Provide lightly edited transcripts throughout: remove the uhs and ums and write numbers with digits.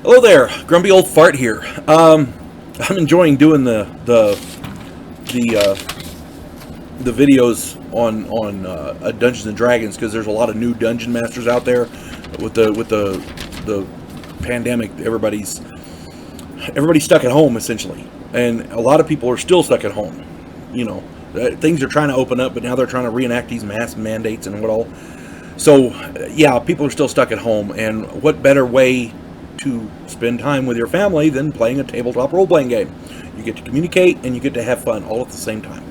Hello there, Grumpy Old Fart here. I'm enjoying doing the the videos on Dungeons and Dragons because there's a lot of new dungeon masters out there with the pandemic. Everybody's stuck at home essentially, and a lot of people are still stuck at home. You know, things are trying to open up, but now they're trying to reenact these mask mandates and what all. So yeah, people are still stuck at home, and what better way to spend time with your family than playing a tabletop role-playing game? You get to communicate and you get to have fun all at the same time.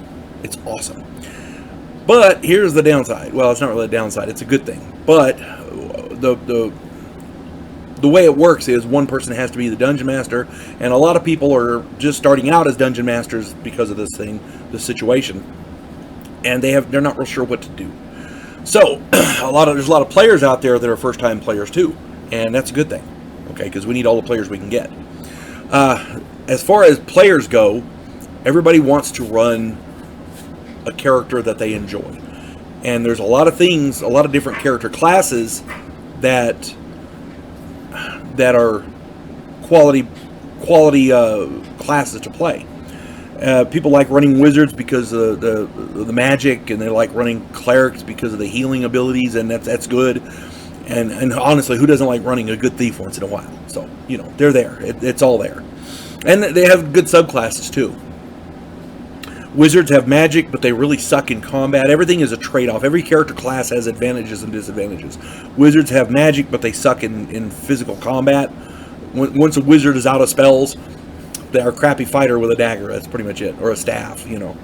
It's awesome. But here's the downside. Well, it's not really a downside. It's a good thing. But the way it works is one person has to be the dungeon master, and a lot of people are just starting out as dungeon masters because of this situation, and they're not real sure what to do. So there's a lot of players out there that are first-time players too, and that's a good thing. Okay, because we need all the players we can get. As far as players go, everybody wants to run a character that they enjoy, and there's a lot of things, a lot of different character classes that are quality classes to play. People like running wizards because of the magic, and they like running clerics because of the healing abilities, and that's good. And honestly, who doesn't like running a good thief once in a while? So, you know, they're there. It's all there. And they have good subclasses, too. Wizards have magic, but they really suck in combat. Everything is a trade-off. Every character class has advantages and disadvantages. Wizards have magic, but they suck in physical combat. Once a wizard is out of spells, they're a crappy fighter with a dagger. That's pretty much it. Or a staff, you know.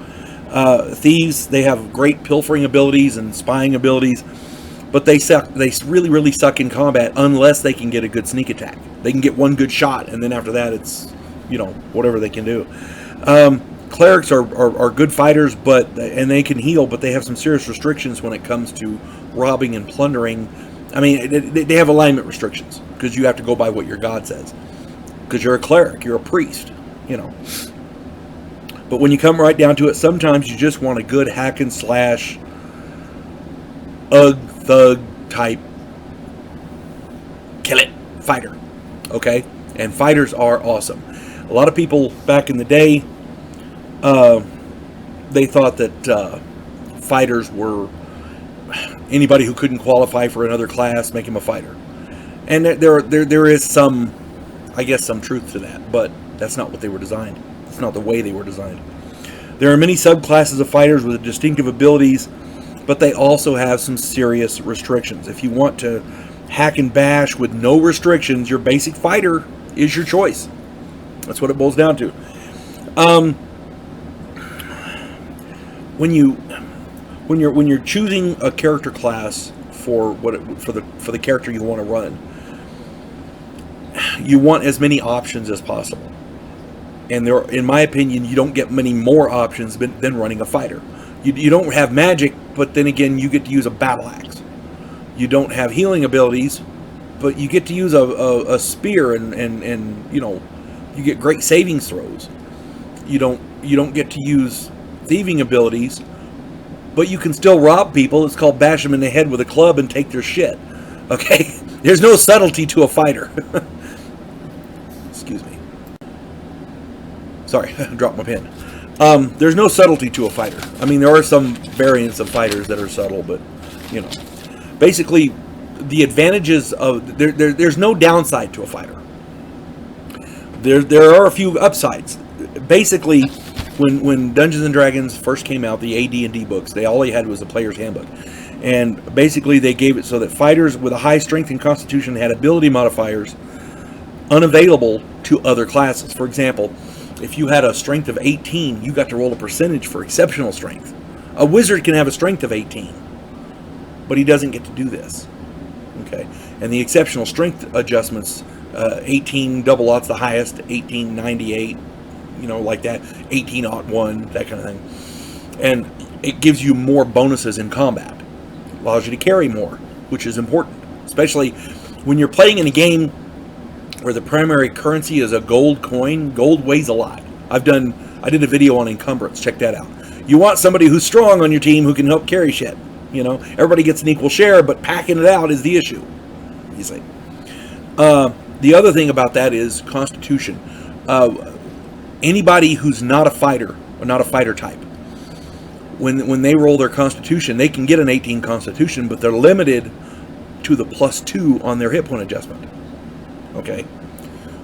Thieves, they have great pilfering abilities and spying abilities, but they suck. They really, really suck in combat unless they can get a good sneak attack. They can get one good shot, and then after that, it's, you know, whatever they can do. Clerics are good fighters, and they can heal, but they have some serious restrictions when it comes to robbing and plundering. I mean, they have alignment restrictions because you have to go by what your god says. Because you're a cleric, you're a priest, you know. But when you come right down to it, sometimes you just want a good hack and slash, thug type, kill it fighter, okay? And fighters are awesome. A lot of people back in the day, they thought that fighters were anybody who couldn't qualify for another class, make him a fighter. And there is some, I guess, some truth to that, but that's not what they were designed. It's not the way they were designed. There are many subclasses of fighters with distinctive abilities, but they also have some serious restrictions. If you want to hack and bash with no restrictions, your basic fighter is your choice. That's what it boils down to. When you're choosing a character class for the character you want to run, you want as many options as possible. And in my opinion, you don't get many more options than running a fighter. You don't have magic, but then again, you get to use a battle axe. You don't have healing abilities, but you get to use a spear, and you know, you get great saving throws. You don't get to use thieving abilities, but you can still rob people. It's called bash them in the head with a club and take their shit. Okay? There's no subtlety to a fighter. Excuse me. Sorry, I dropped my pen. There's no subtlety to a fighter. I mean, there are some variants of fighters that are subtle, but, you know. Basically, the advantages of... There's no downside to a fighter. There are a few upsides. Basically, when Dungeons & Dragons first came out, the AD&D books, all they had was a player's handbook. And basically, they gave it so that fighters with a high strength and constitution had ability modifiers unavailable to other classes. For example, if you had a strength of 18, you got to roll a percentage for exceptional strength. A wizard can have a strength of 18, but he doesn't get to do this. Okay, and the exceptional strength adjustments, 18 double ought's the highest, 1898, you know, like that, 18-01, that kind of thing. And it gives you more bonuses in combat. Allows you to carry more, which is important, especially when you're playing in a game where the primary currency is a gold coin. Gold weighs a lot. I did a video on encumbrance. Check that out. You want somebody who's strong on your team who can help carry shit. You know, everybody gets an equal share, but packing it out is the issue. You see. The The other thing about that is constitution. Anybody who's not a fighter or not a fighter type, when they roll their constitution, they can get an 18 constitution, but they're limited to the +2 on their hit point adjustment. Okay.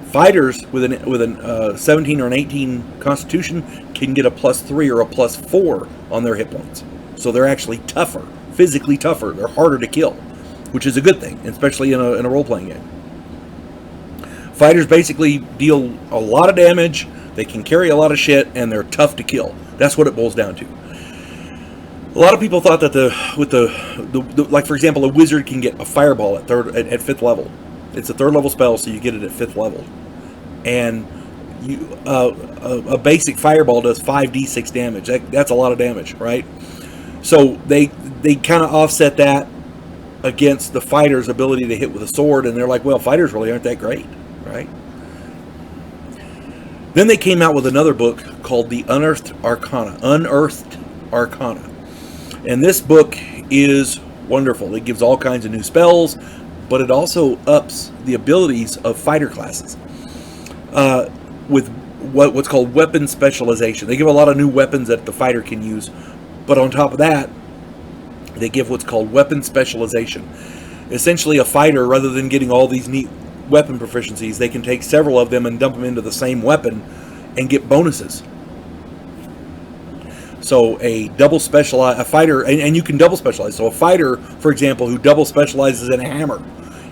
Fighters with an 17 or an 18 constitution can get a +3 or a +4 on their hit points. So they're actually tougher, physically tougher. They're harder to kill, which is a good thing, especially in a role-playing game. Fighters basically deal a lot of damage, they can carry a lot of shit, and they're tough to kill. That's what it boils down to. A lot of people thought that like for example, a wizard can get a fireball at 5th level. It's a 3rd level spell, so you get it at 5th level. And a basic fireball does 5d6 damage. That's a lot of damage, right? So they kind of offset that against the fighter's ability to hit with a sword, and they're like, well, fighters really aren't that great, right? Then they came out with another book called the Unearthed Arcana. And this book is wonderful. It gives all kinds of new spells, but it also ups the abilities of fighter classes with what's called weapon specialization. They give a lot of new weapons that the fighter can use, but on top of that, they give what's called weapon specialization. Essentially, a fighter, rather than getting all these neat weapon proficiencies, they can take several of them and dump them into the same weapon and get bonuses. So a fighter, and you can double specialize. So a fighter, for example, who double specializes in a hammer,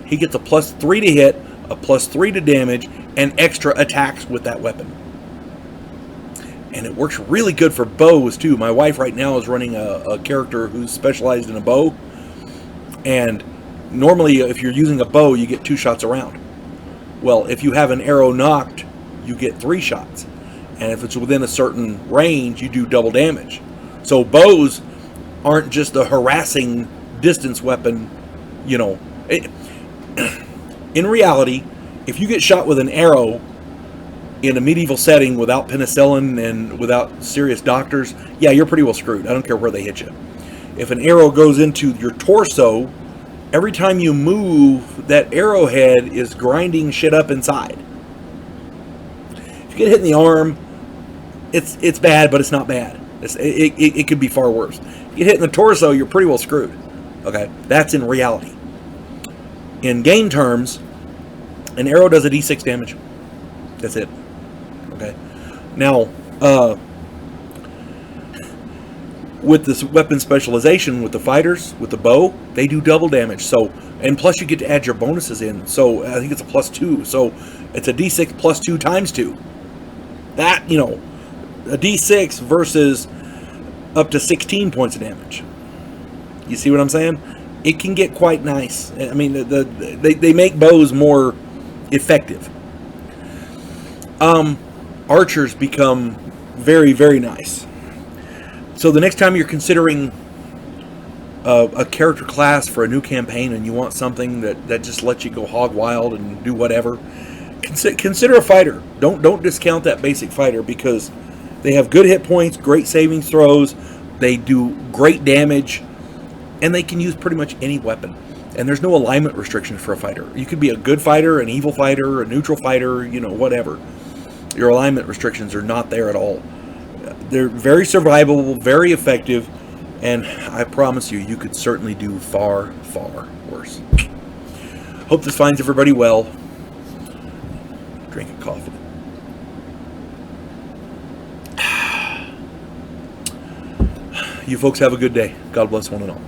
he gets a +3 to hit, a +3 to damage, and extra attacks with that weapon. And it works really good for bows too. My wife right now is running a character who's specialized in a bow, and normally if you're using a bow, you get 2 shots around. Well, if you have an arrow knocked, you get 3 shots. And if it's within a certain range, you do double damage. So bows aren't just a harassing distance weapon, you know. In reality, if you get shot with an arrow in a medieval setting without penicillin and without serious doctors, yeah, you're pretty well screwed. I don't care where they hit you. If an arrow goes into your torso, every time you move, that arrowhead is grinding shit up inside. If you get hit in the arm, it's bad, but it's not bad. It could be far worse. If you get hit in the torso, you're pretty well screwed. Okay, that's in reality. In game terms, an arrow does a d6 damage. That's it. Okay. Now, with this weapon specialization, with the fighters, with the bow, they do double damage. So, and plus you get to add your bonuses in. So I think it's a +2. So it's a d6 +2 times 2. That, you know, a d6 versus up to 16 points of damage. You see what I'm saying? It can get quite nice. I mean, they make bows more effective. Archers become very, very nice. So the next time you're considering a character class for a new campaign and you want something that just lets you go hog wild and do whatever, consider a fighter. Don't discount that basic fighter, because they have good hit points, great savings throws, they do great damage, and they can use pretty much any weapon. And there's no alignment restrictions for a fighter. You could be a good fighter, an evil fighter, a neutral fighter, you know, whatever. Your alignment restrictions are not there at all. They're very survivable, very effective, and I promise you, you could certainly do far, far worse. Hope this finds everybody well. Drink a coffee. You folks have a good day. God bless one and all.